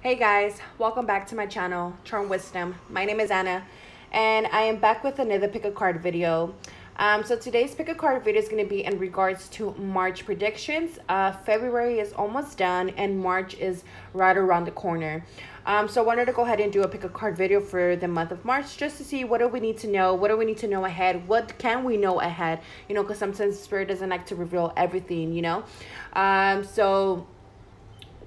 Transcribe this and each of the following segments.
Hey guys, welcome back to my channel, Charmed Wisdom. My name is Anna, and I am back with another pick a card video. So today's pick a card video is going to be in regards to March predictions. February is almost done, and March is right around the corner. So I wanted to go ahead and do a pick a card video for the month of March, just to see what do we need to know, what do we need to know ahead, what can we know ahead, because sometimes Spirit doesn't like to reveal everything, so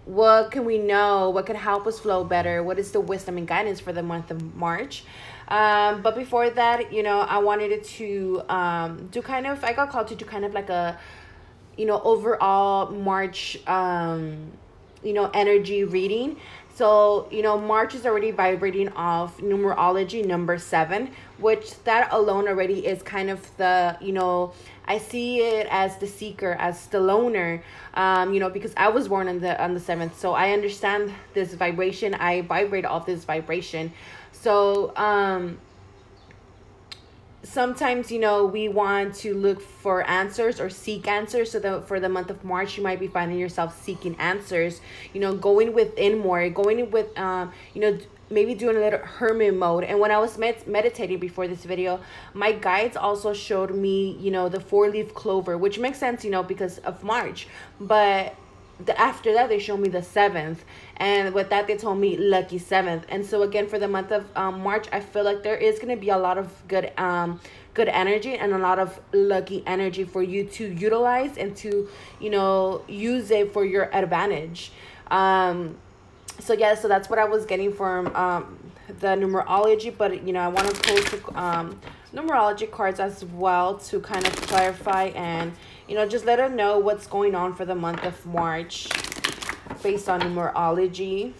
what can we know? What can help us flow better? What is the wisdom and guidance for the month of March? But before that, I wanted to I got called to do kind of like a, overall March, energy reading. So, March is already vibrating off numerology number 7, which that alone already is kind of the, I see it as the seeker, as the loner, because I was born on the 7th. So I understand this vibration. I vibrate off this vibration. So, sometimes, we want to look for answers or seek answers. So for the month of March, you might be finding yourself seeking answers, going within more, going with, maybe doing a little hermit mode. And when I was meditating before this video, my guides also showed me, the 4-leaf clover, which makes sense, because of March. But after that, they showed me the 7th. And with that, they told me lucky 7th. And so again, for the month of March, I feel like there is going to be a lot of good energy and a lot of lucky energy for you to utilize and to, use it for your advantage. So yeah, so that's what I was getting from the numerology, but I want to pull numerology cards as well to kind of clarify and just let her know what's going on for the month of March based on numerology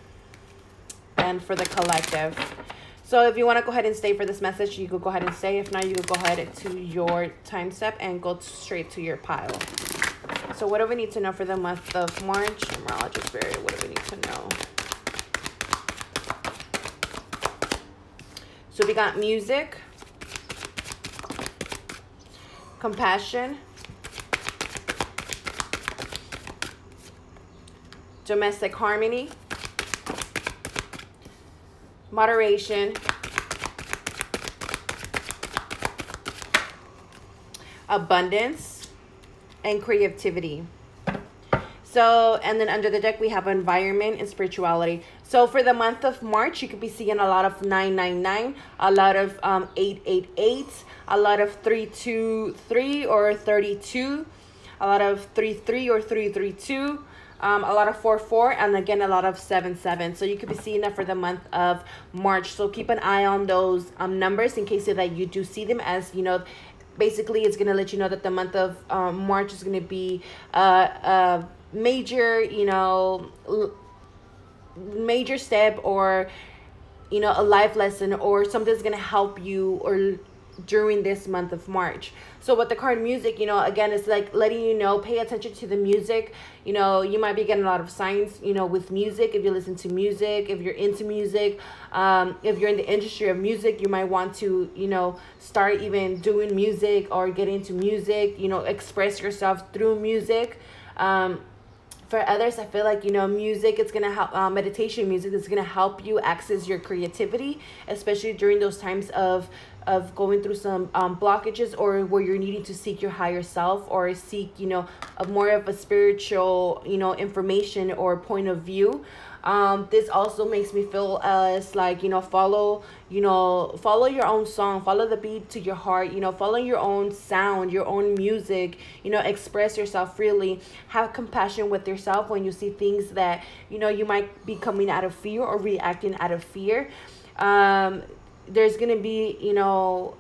and for the collective. So if you want to go ahead and stay for this message, you could go ahead and stay. If not, you could go ahead to your time step and go straight to your pile. So what do we need to know for the month of March? Numerology spirit, what do we need to know? So we got music, compassion, domestic harmony, moderation, abundance, and creativity. So, and then under the deck, we have environment and spirituality. So for the month of March, you could be seeing a lot of 999, a lot of 888, a lot of 323 or 32, a lot of 33 or 332, a lot of 44, and again, a lot of 77. So you could be seeing that for the month of March. So keep an eye on those numbers in case that you do see them, as basically it's going to let you know that the month of March is going to be major, major step, or a life lesson, or something's gonna help you or during this month of March. So with the card music, again, it's like letting you know, pay attention to the music. You might be getting a lot of signs, with music. If you listen to music, if you're into music, if you're in the industry of music, you might want to, start even doing music or get into music, express yourself through music. For others, I feel like, music, it's going to help, meditation music is going to help you access your creativity, especially during those times of going through some blockages, or where you're needing to seek your higher self, or seek, more of a spiritual, information or point of view. This also makes me feel as like, follow your own song, follow the beat to your heart, follow your own sound, your own music, express yourself freely, have compassion with yourself when you see things that, you might be coming out of fear or reacting out of fear. There's going to be,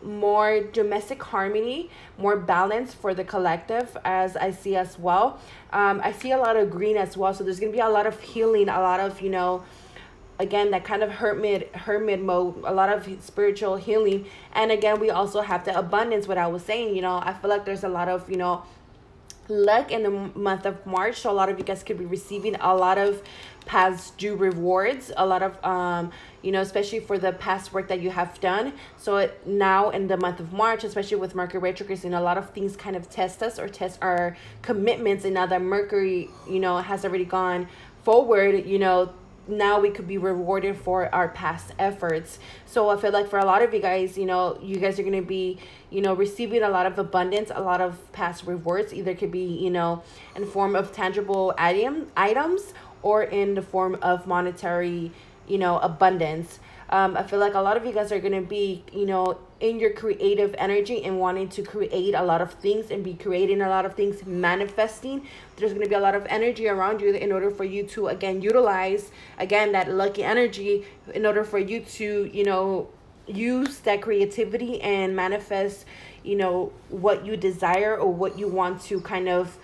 more domestic harmony, more balance for the collective, as I see as well. I see a lot of green as well. So there's going to be a lot of healing, a lot of, again, that kind of hermit mode, a lot of spiritual healing. And again, we also have the abundance, what I was saying, I feel like there's a lot of, luck in the month of March. So a lot of you guys could be receiving a lot of past due rewards, a lot of especially for the past work that you have done. So now in the month of March, especially with Mercury retrograde, a lot of things kind of test us or test our commitments. And now that Mercury has already gone forward, now we could be rewarded for our past efforts. So I feel like for a lot of you guys, you know, you guys are going to be, you know, receiving a lot of abundance, a lot of past rewards. Either could be, you know, in form of tangible items or in the form of monetary, you know, abundance. I feel like a lot of you guys are going to be, you know, in your creative energy and wanting to create a lot of things and be creating a lot of things, manifesting. There's going to be a lot of energy around you in order for you to, again, utilize, again, that lucky energy in order for you to, you know, use that creativity and manifest, you know, what you desire or what you want to kind of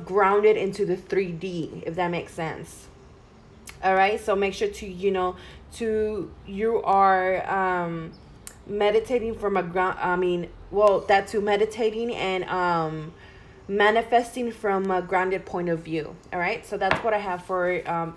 ground it into the 3D, if that makes sense. All right, so make sure to, you know, you are meditating from a ground, that too, meditating and manifesting from a grounded point of view. All right, so that's what I have for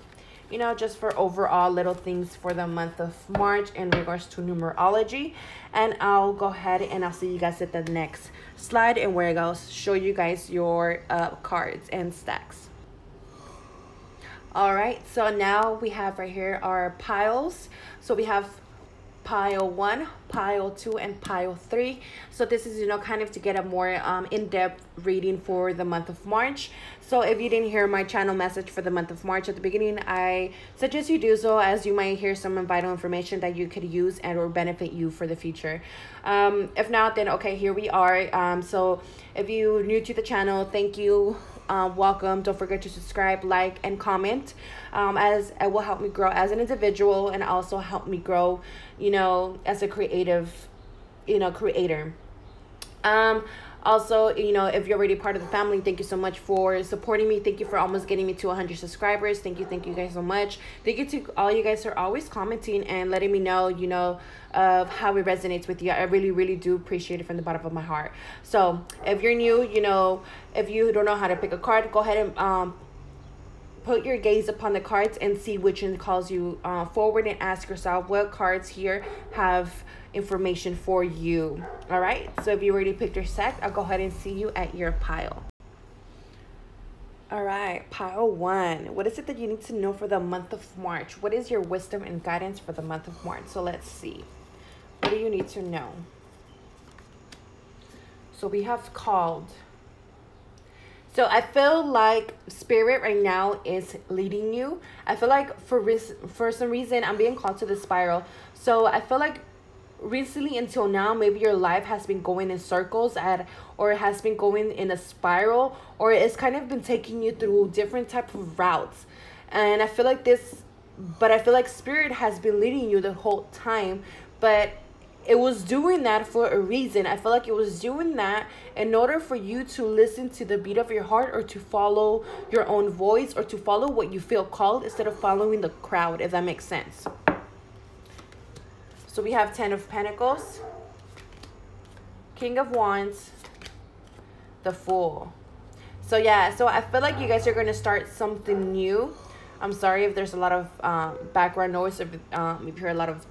you know, just for overall little things for the month of March in regards to numerology. And I'll go ahead and I'll see you guys at the next slide, and where I go show you guys your cards and stacks. All right, so now we have right here our piles. So we have pile 1, pile 2, and pile 3. So this is, you know, kind of to get a more in-depth reading for the month of March. So if you didn't hear my channel message for the month of March at the beginning, I suggest you do so, as you might hear some vital information that you could use and or benefit you for the future. If not, then okay, here we are. So if you're new to the channel, thank you. Welcome. Don't forget to subscribe, like, and comment, as it will help me grow as an individual and also help me grow, you know, as a creative, you know, creator. Also, you know, if you're already part of the family, thank you so much for supporting me. Thank you for almost getting me to 100 subscribers. Thank you guys so much. Thank you to all you guys who are always commenting and letting me know, you know, of how it resonates with you. I really do appreciate it from the bottom of my heart. So if you're new, you know, if you don't know how to pick a card, go ahead and put your gaze upon the cards and see which one calls you forward, and ask yourself what cards here have information for you. All right, so if you already picked your set, I'll go ahead and see you at your pile. All right, pile 1. What is it that you need to know for the month of March? What is your wisdom and guidance for the month of March? So let's see. What do you need to know? So we have called. So I feel like spirit right now is leading you. I feel like for some reason I'm being called to the spiral. So I feel like recently until now, maybe your life has been going in circles or it has been going in a spiral, or it's kind of been taking you through different type of routes. And I feel like spirit has been leading you the whole time, but it was doing that for a reason. I feel like it was doing that in order for you to listen to the beat of your heart, or to follow your own voice, or to follow what you feel called instead of following the crowd, if that makes sense. So we have 10 of Pentacles, King of Wands, the Fool. So yeah, so I feel like you guys are going to start something new. I'm sorry if there's a lot of background noise, if you hear a lot of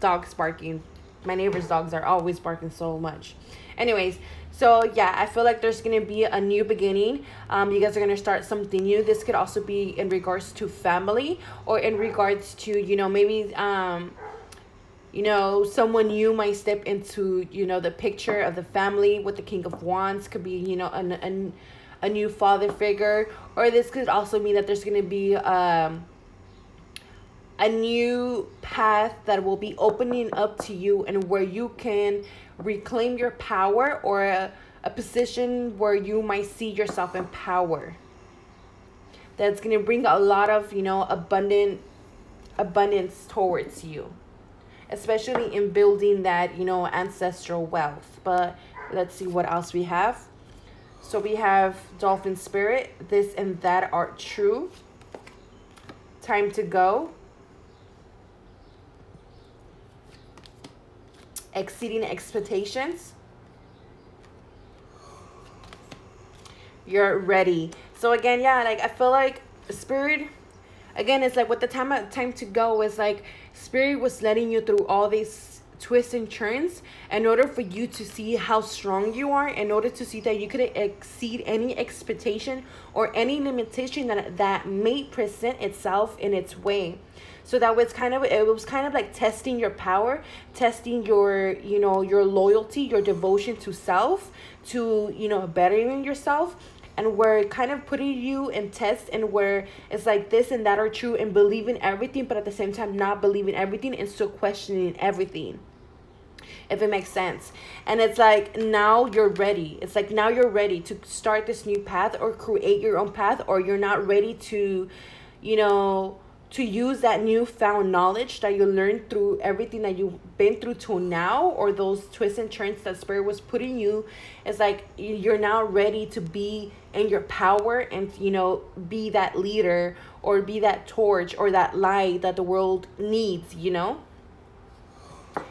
dogs barking. My neighbor's dogs are always barking so much. Anyways, so yeah, I feel like there's going to be a new beginning. You guys are going to start something new. This could also be in regards to family, or in regards to, you know, maybe you know, someone new might step into, you know, the picture of the family with the King of Wands. Could be, you know, a new father figure, or this could also mean that there's going to be a new path that will be opening up to you, and where you can reclaim your power, or a position where you might see yourself in power. That's going to bring a lot of, you know, abundance towards you, especially in building that, you know, ancestral wealth. But let's see what else we have. So we have Dolphin Spirit, this and that are true, time to go, exceeding expectations, you're ready. So again, yeah, like I feel like spirit, again, it's like with the time to go, is like spirit was letting you through all these twists and turns, in order for you to see how strong you are, in order to see that you could exceed any expectation or any limitation that may present itself in its way. So that was it was kind of like testing your power, testing your, you know, your loyalty, your devotion to self, to, you know, bettering yourself. And we're kind of putting you in tests, and where it's like this and that are true, and believing everything, but at the same time not believing everything and still questioning everything, if it makes sense. And it's like, now you're ready. It's like, now you're ready to start this new path or create your own path, or you're not ready to, you know, to use that newfound knowledge that you learned through everything that you've been through till now, or those twists and turns that Spirit was putting you. It's like, you're now ready to be in your power and, you know, be that leader, or be that torch or that light that the world needs, you know.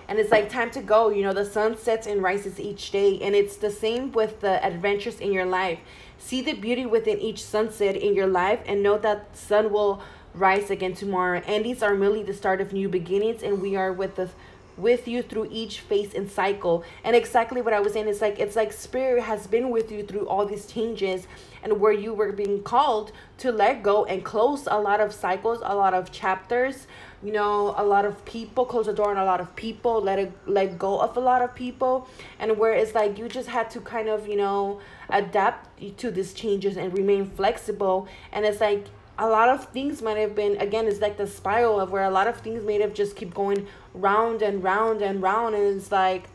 And it's like, time to go. You know, the sun sets and rises each day, and it's the same with the adventures in your life. See the beauty within each sunset in your life, and know that sun will rise again tomorrow. And these are merely the start of new beginnings, and we are with you through each phase and cycle. And exactly what I was saying, it's like Spirit has been with you through all these changes, and where you were being called to let go and close a lot of cycles, a lot of chapters, you know, a lot of people, close the door on a lot of people, let go of a lot of people. And where it's like, you just had to kind of, you know, adapt to these changes and remain flexible. And it's like, a lot of things might have been, again, it's like the spiral of where a lot of things may have just keep going round and round and round. And it's like,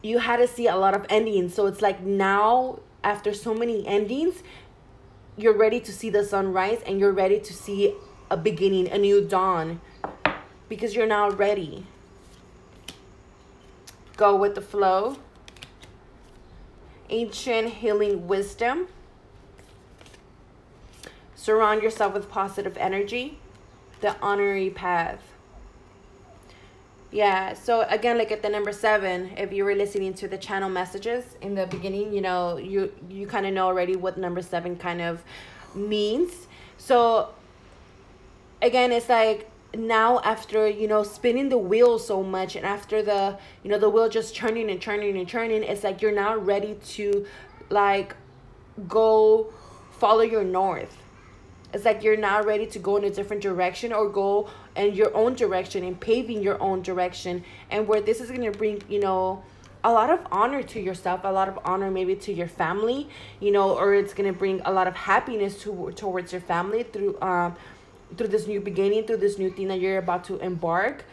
you had to see a lot of endings. So it's like, now, after so many endings, you're ready to see the sunrise, and you're ready to see a beginning, a new dawn, because you're now ready. Go with the flow. Ancient healing wisdom. Surround yourself with positive energy. The honorary path. Yeah, so again, like at the number 7, if you were listening to the channel messages in the beginning, you know, you kind of know already what number 7 kind of means. So again, it's like, now, after, you know, spinning the wheel so much, and after the, you know, the wheel just turning and turning and turning, it's like, you're now ready to, like, go follow your north. It's like, you're now ready to go in a different direction, or go in your own direction and paving your own direction. And where this is going to bring, you know, a lot of honor to yourself, a lot of honor maybe to your family, you know, or it's going to bring a lot of happiness towards your family through this new beginning, through this new thing that you're about to embark.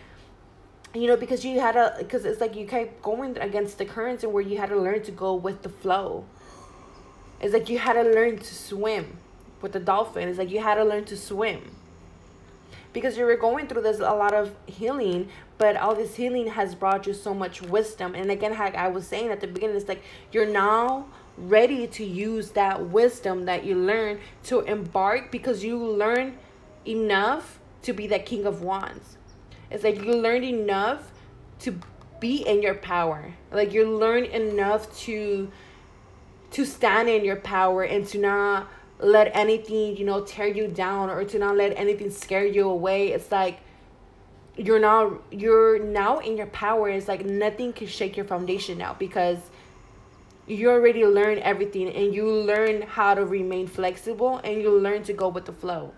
You know, because it's like, you kept going against the currents, and where you had to learn to go with the flow. It's like, you had to learn to swim with the dolphin. It's like, you had to learn to swim, because you were going through this a lot of healing, but all this healing has brought you so much wisdom. And again, like I was saying at the beginning, it's like, you're now ready to use that wisdom that you learned to embark, because you learn enough to be that King of Wands. It's like, you learned enough to be in your power. Like, you learn enough to stand in your power, and to not let anything, you know, tear you down, or to not let anything scare you away. It's like, you're now in your power. It's like, nothing can shake your foundation now, because you already learned everything, and you learn how to remain flexible, and you learn to go with the flow.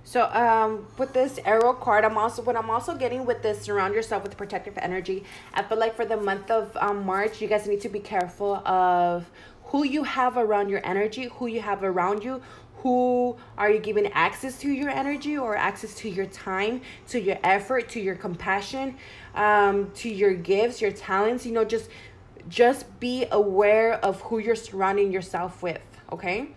So with this arrow card, what I'm also getting with this, surround yourself with protective energy. I feel like for the month of March, you guys need to be careful of who you have around your energy, who you have around you, who are you giving access to your energy, or access to your time, to your effort, to your compassion, to your gifts, your talents. You know, just be aware of who you're surrounding yourself with, okay?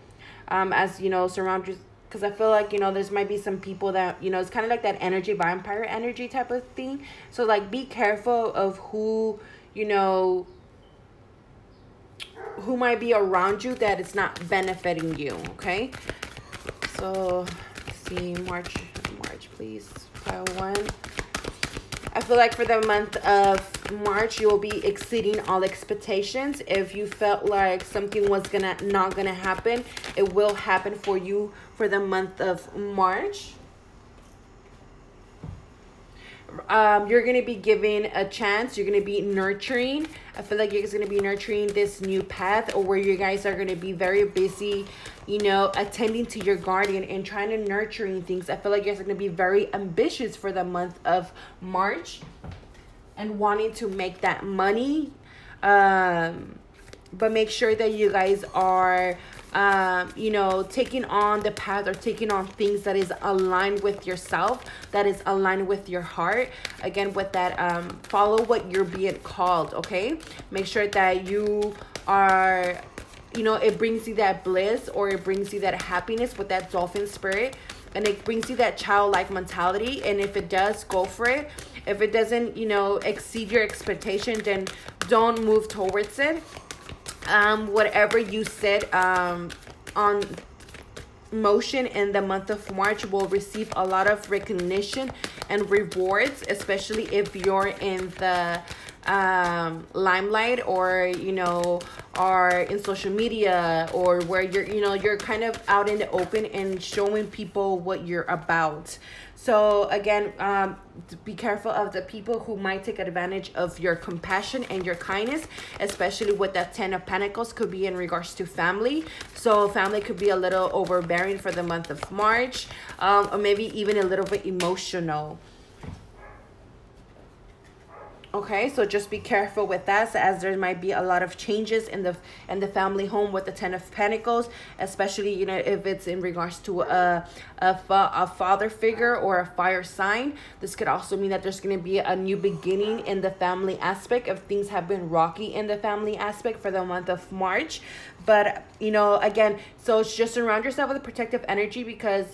As, you know, surround yourself. Because I feel like, you know, there's might be some people that, you know, it's kind of like that energy, vampire energy type of thing. So, like, be careful of who, you know, who might be around you that it's not benefiting you, okay? So, let's see, March, please, pile 1. I feel like for the month of March, you will be exceeding all expectations. If you felt like something was not gonna happen, it will happen for you for the month of March. you're going to be given a chance. You're going to be nurturing. I feel like you're going to be nurturing this new path, or where you guys are going to be very busy, you know, attending to your guardian and trying to nurturing things. I feel like you're going to be very ambitious for the month of March and wanting to make that money. But make sure that you guys are, you know, taking on the path or taking on things that is aligned with yourself, that is aligned with your heart. Again, with that, follow what you're being called, okay? Make sure that you are, you know, it brings you that bliss, or it brings you that happiness with that dolphin spirit. And it brings you that childlike mentality. And if it does, go for it. If it doesn't, you know, exceed your expectation, then don't move towards it. Whatever you set on motion in the month of March will receive a lot of recognition and rewards, especially if you're in the limelight, or you know, are in social media, or where you're, you know, you're kind of out in the open and showing people what you're about. So again, be careful of the people who might take advantage of your compassion and your kindness, especially with that 10 of Pentacles. Could be in regards to family. So family could be a little overbearing for the month of March, or maybe even a little bit emotional. Okay, so just be careful with that, so as there might be a lot of changes in the family home with the 10 of Pentacles, especially, you know, if it's in regards to a father figure or a fire sign. This could also mean that there's going to be a new beginning in the family aspect, if things have been rocky in the family aspect for the month of March. But, you know, again, so it's just surround yourself with a protective energy, because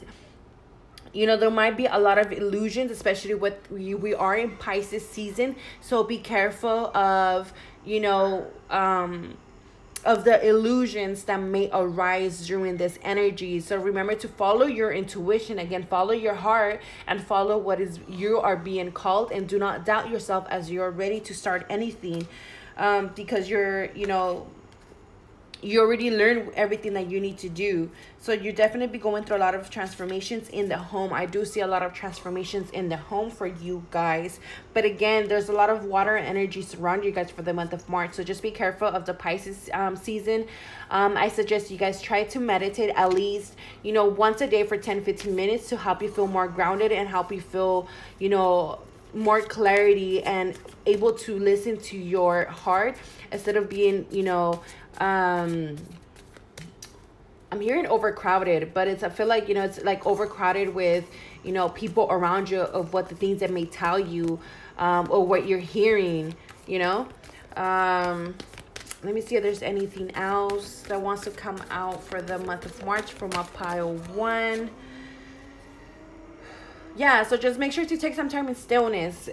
you know, there might be a lot of illusions, especially with we are in Pisces season. So be careful of, you know, of the illusions that may arise during this energy. So remember to follow your intuition. Again, follow your heart and follow what is you are being called, and do not doubt yourself as you're ready to start anything, because you're, you know, you already learned everything that you need to do. So you definitely be going through a lot of transformations in the home. I do see a lot of transformations in the home for you guys. But again, there's a lot of water energy surround you guys for the month of March. So just be careful of the Pisces season. I suggest you guys try to meditate at least, you know, once a day for 10-15 minutes to help you feel more grounded and help you feel, you know, more clarity and able to listen to your heart instead of being, you know, I'm hearing overcrowded, but I feel like, you know, it's like overcrowded with, you know, people around you of what the things that may tell you, or what you're hearing, you know. Let me see if there's anything else that wants to come out for the month of March from my pile 1. Yeah, so just make sure to take some time in stillness.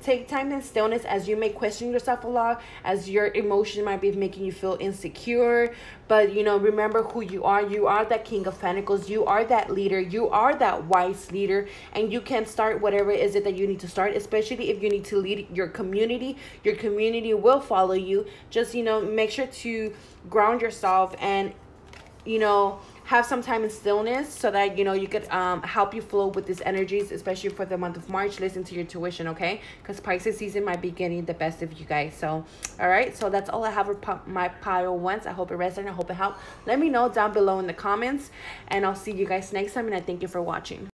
Take time in stillness as you may question yourself a lot, as your emotion might be making you feel insecure. But, you know, remember who you are. You are that King of Pentacles. You are that leader. You are that wise leader. And you can start whatever it is that you need to start, especially if you need to lead your community. Your community will follow you. Just, you know, make sure to ground yourself and, you know, have some time in stillness so that, you know, you could help you flow with these energies, especially for the month of March. Listen to your intuition, okay? Because Pisces season might be getting the best of you guys. So, all right. So that's all I have for my pile 1. I hope it resonated. I hope it helped. Let me know down below in the comments. And I'll see you guys next time. And I thank you for watching.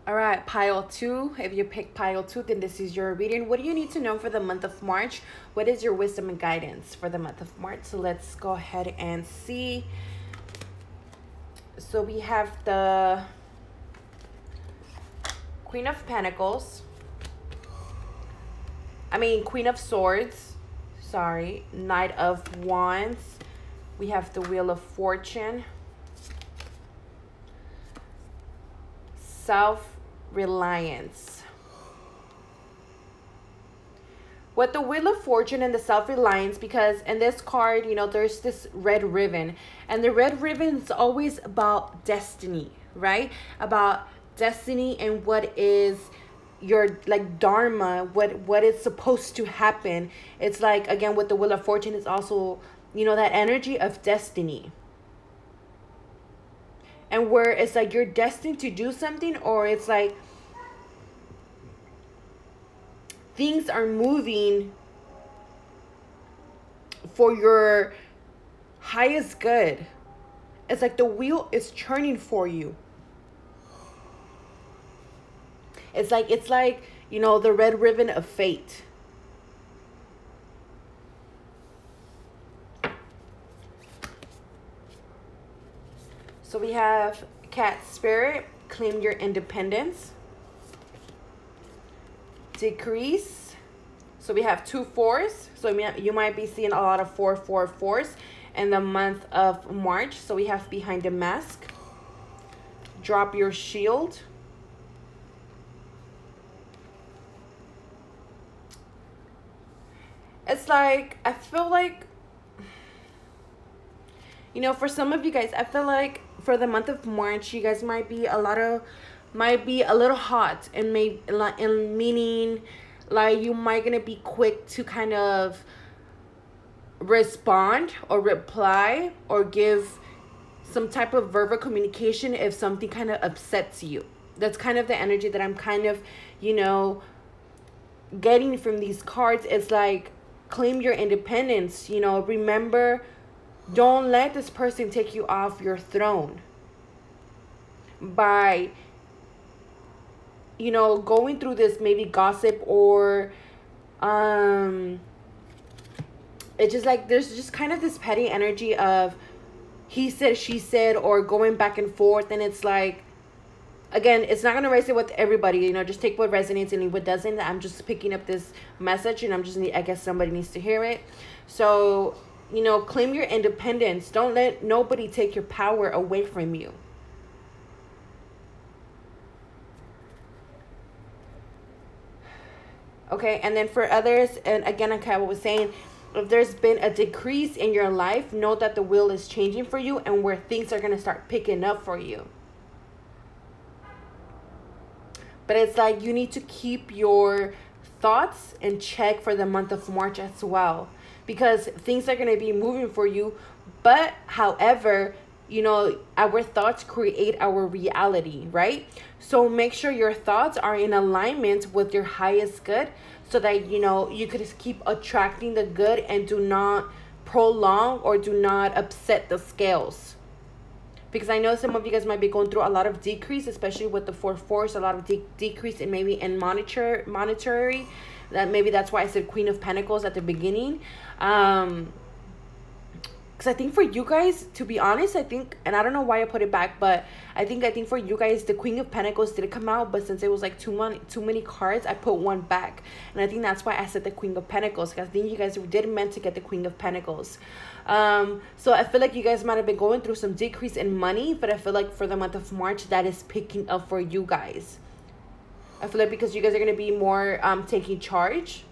All right, pile 2. If you pick pile 2, then this is your reading. What do you need to know for the month of March? What is your wisdom and guidance for the month of March? So let's go ahead and see. So we have the Queen of Pentacles. Queen of Swords. Sorry. Knight of Wands. We have the Wheel of Fortune. Self-reliance. With the Wheel of Fortune and the self-reliance, because in this card, you know, there's this red ribbon. And the red ribbon is always about destiny, right? About destiny and what is your, like, dharma, what is supposed to happen. It's like, again, with the Wheel of Fortune, it's also, you know, that energy of destiny. And where it's like you're destined to do something, or it's like things are moving for your highest good. It's like the wheel is turning for you. It's like, you know, the red ribbon of fate. So we have cat spirit, claim your independence. Decrease. So we have 2 4s. So you might be seeing a lot of 4 4 4s in the month of March. So we have behind the mask. Drop your shield. It's like, I feel like, you know, for some of you guys, I feel like for the month of March, you guys might be a little hot, and meaning like you might gonna be quick to kind of respond or reply or give some type of verbal communication if something kind of upsets you. That's kind of the energy that I'm kind of, you know, getting from these cards. It's like, claim your independence. You know, remember, don't let this person take you off your throne by, you know, going through this maybe gossip or it's just like there's just kind of this petty energy of he said, she said, or going back and forth. And it's like, again, it's not going to resonate with everybody. You know, just take what resonates and leave what doesn't. I'm just picking up this message, and I guess somebody needs to hear it. So, you know, claim your independence. Don't let nobody take your power away from you. Okay, and then for others, and again, like I was saying, if there's been a decrease in your life, know that the wheel is changing for you and where things are going to start picking up for you. But it's like you need to keep your thoughts in check for the month of March as well, because things are going to be moving for you. But however, you know, our thoughts create our reality, right? So make sure your thoughts are in alignment with your highest good, so that, you know, you could just keep attracting the good and do not prolong or do not upset the scales. Because I know some of you guys might be going through a lot of decrease, especially with the 4 4s, a lot of decrease in maybe in monetary. That maybe that's why I said Queen of Pentacles at the beginning. Because I think for you guys, to be honest, I think, and I don't know why I put it back, but I think for you guys, the Queen of Pentacles did come out, but since it was like too many cards, I put one back. And I think that's why I said the Queen of Pentacles, because I think you guys did meant to get the Queen of Pentacles. So I feel like you guys might have been going through some decrease in money, but I feel like for the month of March, that is picking up for you guys. I feel like because you guys are going to be more taking charge,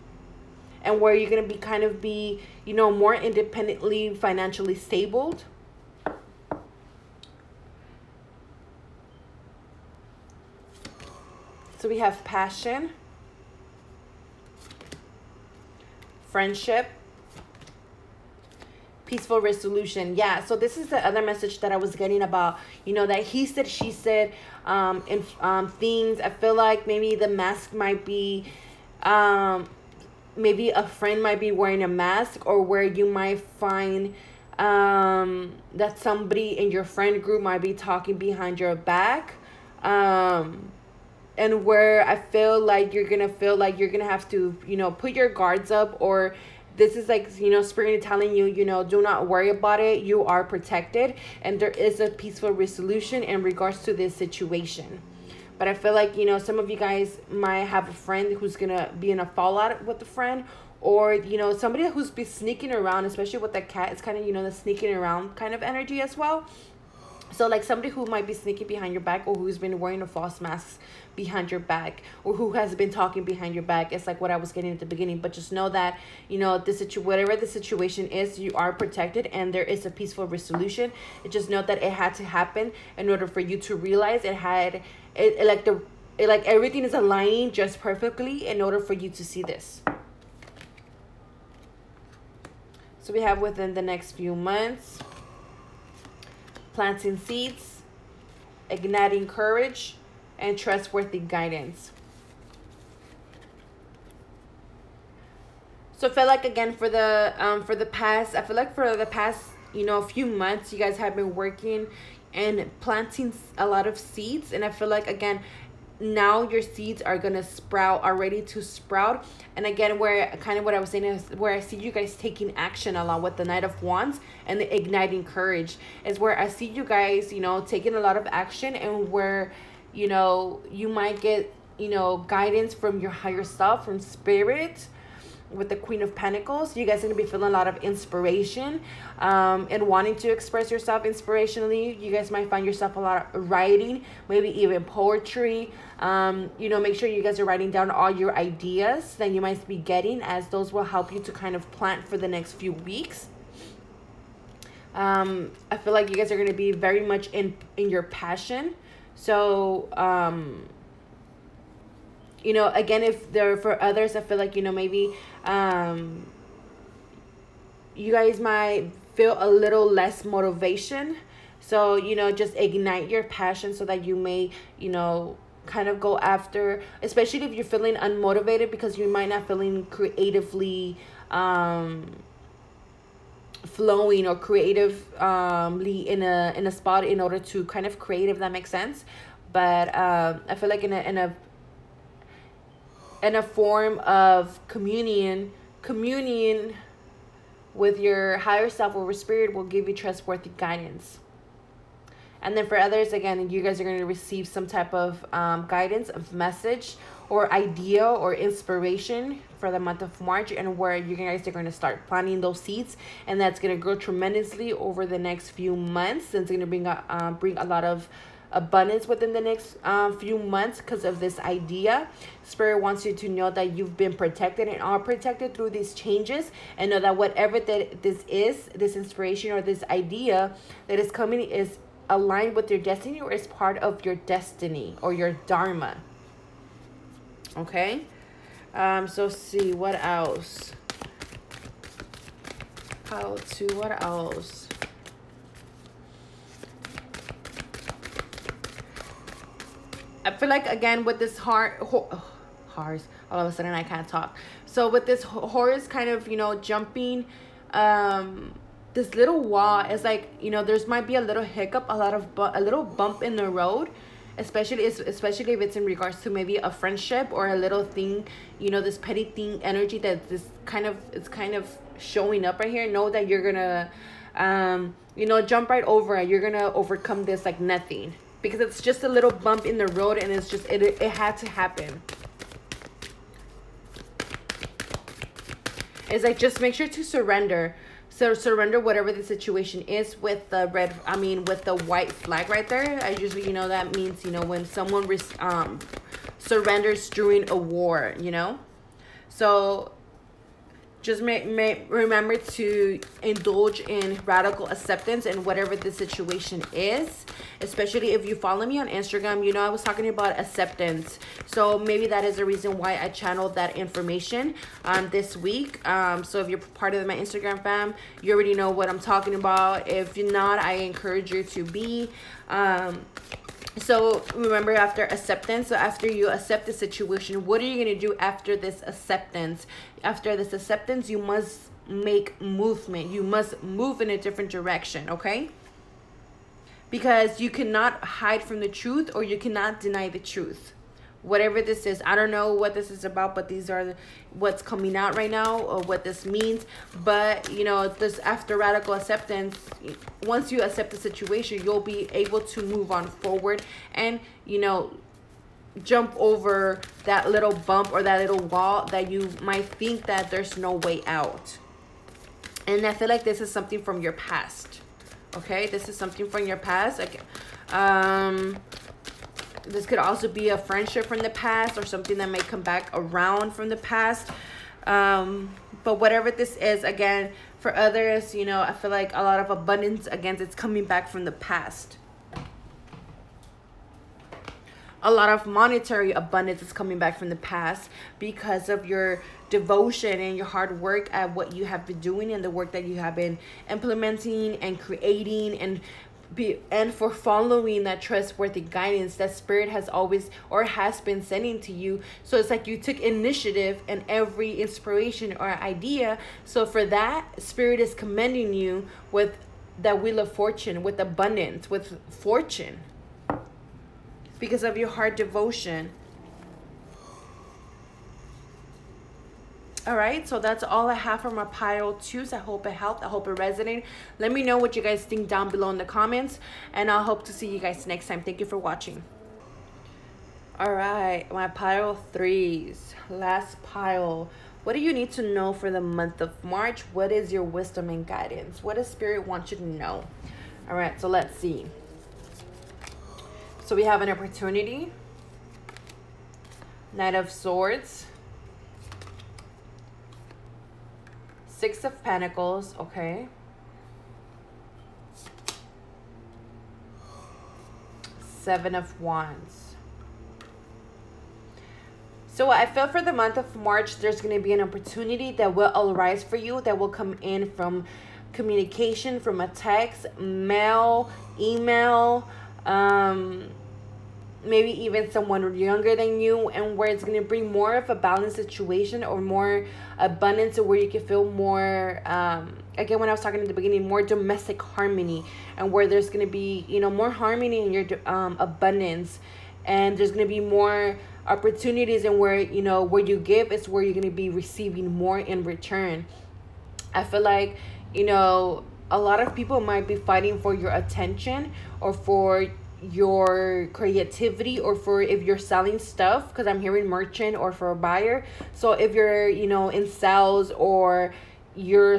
and where you're going to be you know, more independently financially stable. So we have passion, friendship, peaceful resolution. Yeah, so this is the other message that I was getting about, you know, that he said, she said, and things. I feel like maybe the mask might be, maybe a friend might be wearing a mask, or where you might find that somebody in your friend group might be talking behind your back, and where I feel like you're gonna have to, you know, put your guards up, or this is like, you know, Spirit telling you, you know, do not worry about it. You are protected, and there is a peaceful resolution in regards to this situation. But I feel like, you know, some of you guys might have a friend who's going to be in a fallout with the friend, or, you know, somebody who's been sneaking around, especially with that cat. It's kind of, you know, the sneaking around kind of energy as well. So like somebody who might be sneaking behind your back, or who's been wearing a false mask behind your back, or who has been talking behind your back. It's like what I was getting at the beginning. But just know that, you know, whatever the situation is, you are protected, and there is a peaceful resolution. Just know that it had to happen in order for you to realize like everything is aligning just perfectly in order for you to see this. So we have within the next few months, planting seeds, igniting courage, and trustworthy guidance. So I feel like, again, for the past, I feel like for the past, few months, you guys have been working and planting a lot of seeds. And I feel like, again, now your seeds are gonna sprout, are ready to sprout. And again, where kind of what I was saying is where I see you guys taking action along with the Knight of Wands and the igniting courage, is where I see you guys, taking a lot of action, and where, you might get, guidance from your higher self, from spirit. With the Queen of Pentacles, you guys are going to be feeling a lot of inspiration, and wanting to express yourself inspirationally. You guys might find yourself a lot of writing, maybe even poetry. Make sure you guys are writing down all your ideas that you might be getting, as those will help you to kind of plant for the next few weeks. I feel like you guys are going to be very much in your passion. So, again, if they're for others, I feel like, maybe you guys might feel a little less motivation. So, just ignite your passion so that you may, kind of go after, especially if you're feeling unmotivated because you might not feeling creatively flowing or creatively in a spot in order to kind of create, if that makes sense. But I feel like in a form of communion with your higher self or with spirit will give you trustworthy guidance. And then for others, again, you guys are going to receive some type of guidance, of message or idea or inspiration for the month of March, and where you guys are going to start planting those seeds, and that's going to grow tremendously over the next few months, and it's going to bring a lot of abundance within the next few months because of this idea. Spirit wants you to know that you've been protected and are protected through these changes, and know that whatever that this is, this inspiration or this idea that is coming, is aligned with your destiny or is part of your destiny or your dharma. Okay, so see what else. What else? I feel like, again, with this horse, all of a sudden I can't talk. So with this horse kind of, jumping, this little wall is like, there's might be a little hiccup, a little bump in the road, especially if it's in regards to maybe a friendship or a little thing, this petty thing energy that it's kind of showing up right here. Know that you're gonna, jump right over it. You're gonna overcome this like nothing. Because it's just a little bump in the road, and it's just, it had to happen. It's like, just make sure to surrender. So surrender whatever the situation is with the with the white flag right there. I usually, that means, when someone surrenders during a war, So just remember to indulge in radical acceptance in whatever the situation is. Especially if you follow me on Instagram, I was talking about acceptance. So maybe that is the reason why I channeled that information this week. So if you're part of my Instagram fam, you already know what I'm talking about. If you're not, I encourage you to be. So remember, after acceptance, so after you accept the situation, what are you going to do after this acceptance? After this acceptance, you must make movement. You must move in a different direction, okay? Because you cannot hide from the truth, or you cannot deny the truth. Whatever this is, I don't know what this is about, but these are what's coming out right now, or what this means. But, this after radical acceptance, once you accept the situation, you'll be able to move on forward and, jump over that little bump or that little wall that you might think that there's no way out. And I feel like this is something from your past. Okay, this is something from your past. Okay. This could also be a friendship from the past, or something that may come back around from the past. But whatever this is, again, for others, I feel like a lot of abundance, again, it's coming back from the past. A lot of monetary abundance is coming back from the past because of your devotion and your hard work at what you have been doing, and the work that you have been implementing and creating and and for following that trustworthy guidance that spirit has always or has been sending to you. So it's like you took initiative in every inspiration or idea. So for that, spirit is commending you with that wheel of fortune, with abundance, with fortune, because of your heart devotion. All right, so that's all I have for my pile twos. I hope it helped. I hope it resonated. Let me know what you guys think down below in the comments, and I'll hope to see you guys next time. Thank you for watching. All right, my pile threes, last pile. What do you need to know for the month of March? What is your wisdom and guidance? What does spirit want you to know? All right, so let's see. So we have an opportunity, Knight of Swords, Six of Pentacles, okay. Seven of Wands. So I feel for the month of March, there's going to be an opportunity that will arise for you, that will come in from communication, from a text, mail, email, maybe even someone younger than you, and where it's going to bring more of a balanced situation or more abundance, or where you can feel more, again, when I was talking at the beginning, more domestic harmony, and where there's going to be, you know, more harmony in your abundance, and there's going to be more opportunities, and where, you know, where you give is where you're going to be receiving more in return. I feel like, you know, a lot of people might be fighting for your attention, or for your creativity, or for if you're selling stuff, because I'm hearing merchant, or for a buyer. So if you're, you know, in sales, or you're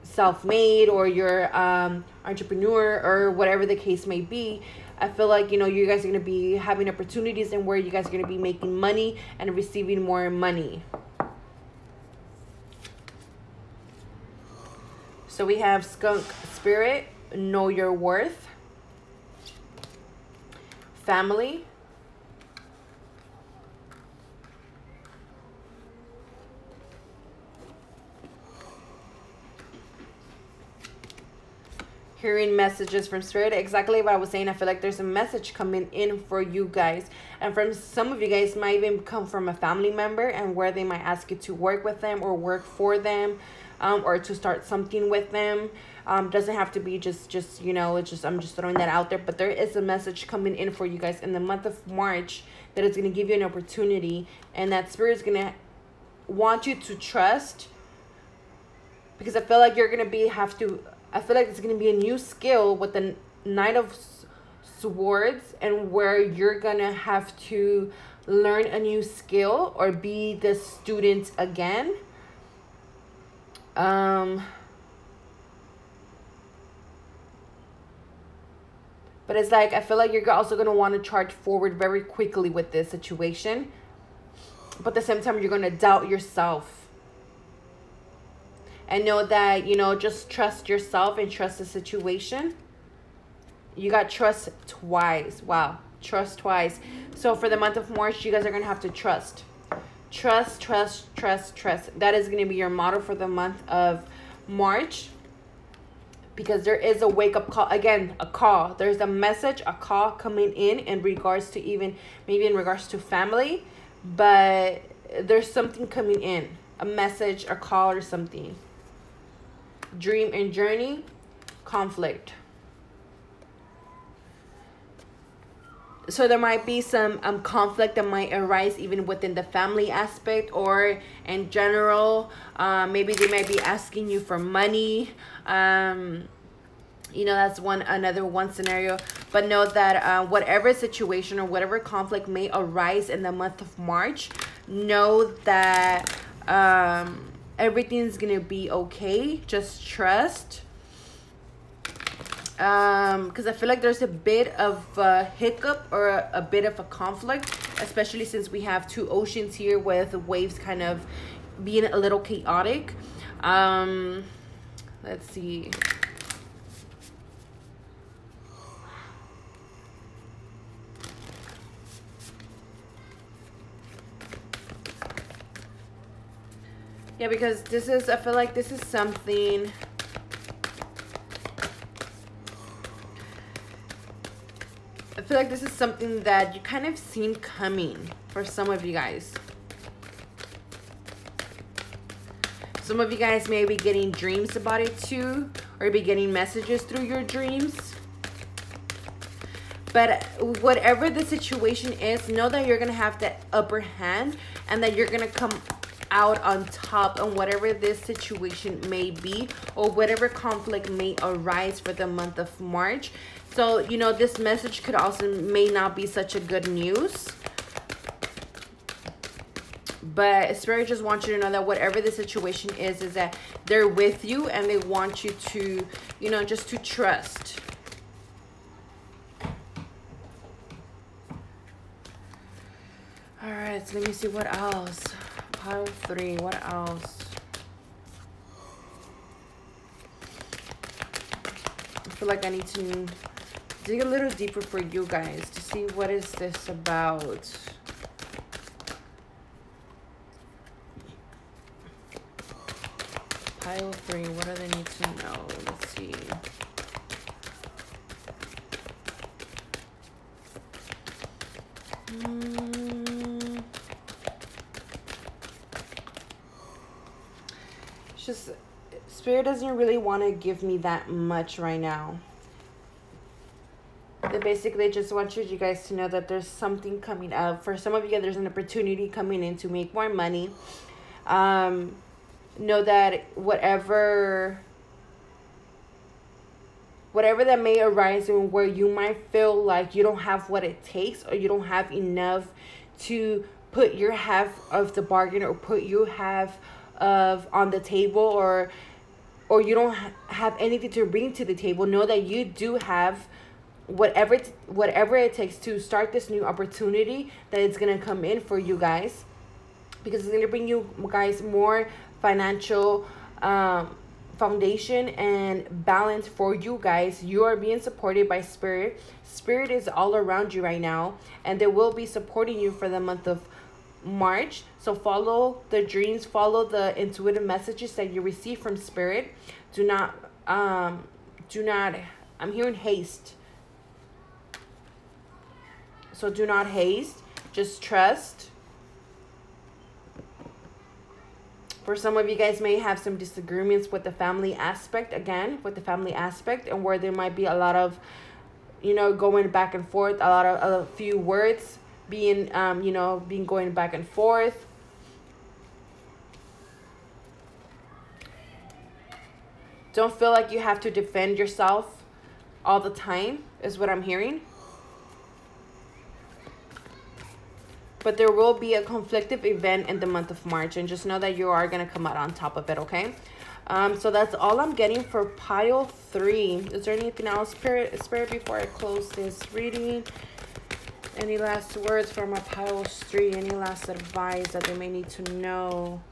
self-made, or you're entrepreneur, or whatever the case may be, I feel like, you know, you guys are going to be having opportunities, and where you guys are going to be making money and receiving more money. So we have Skunk Spirit, Know Your Worth, Family, hearing messages from spirit. Exactly what I was saying. I feel like there's a message coming in for you guys, and from some of you guys might even come from a family member, and where they might ask you to work with them, or work for them, or to start something with them. Doesn't have to be just you know, it's just, I'm just throwing that out there. But there is a message coming in for you guys in the month of March that is going to give you an opportunity, and that spirit is going to want you to trust, because I feel like you're going to I feel like it's going to be a new skill with the Knight of Swords, and where you're going to have to learn a new skill, or be the student again. But it's like, I feel like you're also going to want to charge forward very quickly with this situation. But at the same time, you're going to doubt yourself. And know that, you know, just trust yourself and trust the situation. You got trust twice. Wow. Trust twice. So for the month of March, you guys are going to have to trust. Trust, trust, trust, trust. That is going to be your motto for the month of March. Because there is a wake-up call. Again, a call. There's a message, a call coming in regards to, even maybe in regards to family. But there's something coming in. A message, a call, or something. Dream and journey. Conflict. So there might be some conflict that might arise even within the family aspect, or in general. Maybe they might be asking you for money. You know, that's another one scenario. But know that whatever situation or whatever conflict may arise in the month of March, know that everything's gonna be okay. Just trust. Because I feel like there's a bit of a hiccup, or a bit of a conflict, especially since we have two oceans here, with waves kind of being a little chaotic. Let's see. Yeah, because this is, I feel like this is something. I feel like this is something that you kind of seen coming for some of you guys. Some of you guys may be getting dreams about it too, or be getting messages through your dreams. But whatever the situation is, know that you're going to have the upper hand and that you're going to come out on top on whatever this situation may be, or whatever conflict may arise for the month of March. So, you know, this message could also may not be such a good news. But Spirit just wants you to know that whatever the situation is that they're with you and they want you to, you know, just to trust. All right, so let me see what else. Pile 3, what else? I feel like I need to dig a little deeper for you guys to see what is this about. Pile 3, what do they need to know? Let's see. Just Spirit doesn't really want to give me that much right now. They basically just want you guys to know that there's something coming up. For some of you, there's an opportunity coming in to make more money. Know that whatever that may arise and where you might feel like you don't have what it takes, or you don't have enough to put your half of the bargain, or put your half of on the table, or you don't have anything to bring to the table, know that you do have whatever it takes to start this new opportunity that it's going to come in for you guys, because it's going to bring you guys more financial foundation and balance for you guys. You are being supported by Spirit. Spirit is all around you right now, and they will be supporting you for the month of March. So follow the dreams, follow the intuitive messages that you receive from Spirit. Do not I'm hearing haste. So do not haste, just trust. For some of you guys may have some disagreements with the family aspect, again, with the family aspect, and where there might be a lot of, you know, going back and forth, a few words being, you know, going back and forth. Don't feel like you have to defend yourself all the time, is what I'm hearing. But there will be a conflictive event in the month of March, and just know that you are going to come out on top of it, okay? So that's all I'm getting for pile 3. Is there anything else, Spirit, before I close this reading? Any last words for my pile 3? Any last advice that they may need to know?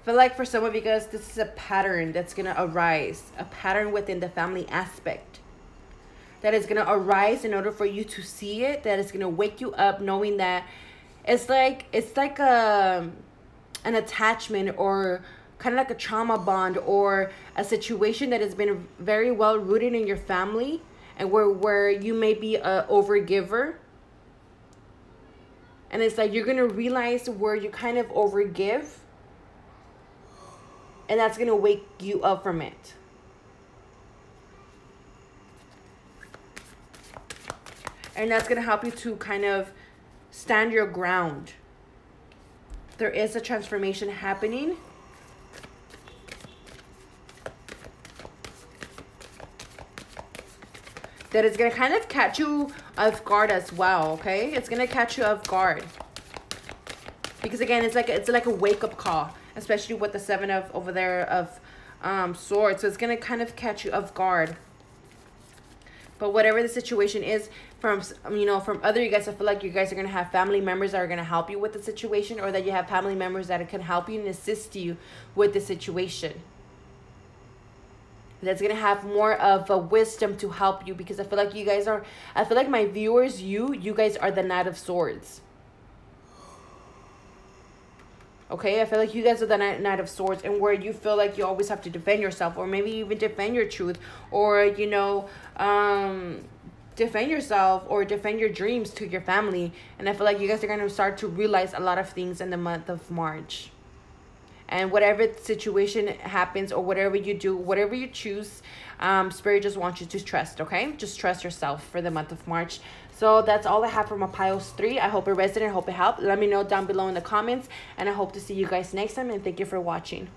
I feel like for some of you guys, this is a pattern that's going to arise. A pattern within the family aspect that is going to arise in order for you to see it. That is going to wake you up knowing that it's like an attachment, or kind of like a trauma bond, or a situation that has been very well rooted in your family, and where you may be a overgiver. And it's like you're going to realize where you kind of overgive, and that's going to wake you up from it. And that's going to help you to kind of stand your ground. There is a transformation happening. That is going to kind of catch you off guard as well, okay? It's going to catch you off guard. Because again, it's like a wake-up call, especially with the 7 of over there of swords. So it's going to kind of catch you off guard. But whatever the situation is, from other you guys, I feel like you guys are going to have family members that are going to help you with the situation, or that you have family members that can help you and assist you with the situation. That's going to have more of a wisdom to help you, because I feel like you guys are, I feel like my viewers, you guys are the Knight of Swords. Okay, I feel like you guys are the Knight of Swords, and where you feel like you always have to defend yourself, or maybe even defend your truth, or, you know, defend yourself or defend your dreams to your family. And I feel like you guys are going to start to realize a lot of things in the month of March. And whatever situation happens, or whatever you do, whatever you choose, Spirit just wants you to trust, okay? Just trust yourself for the month of March. So that's all I have for my piles 3. I hope it resonated. I hope it helped. Let me know down below in the comments. And I hope to see you guys next time. And thank you for watching.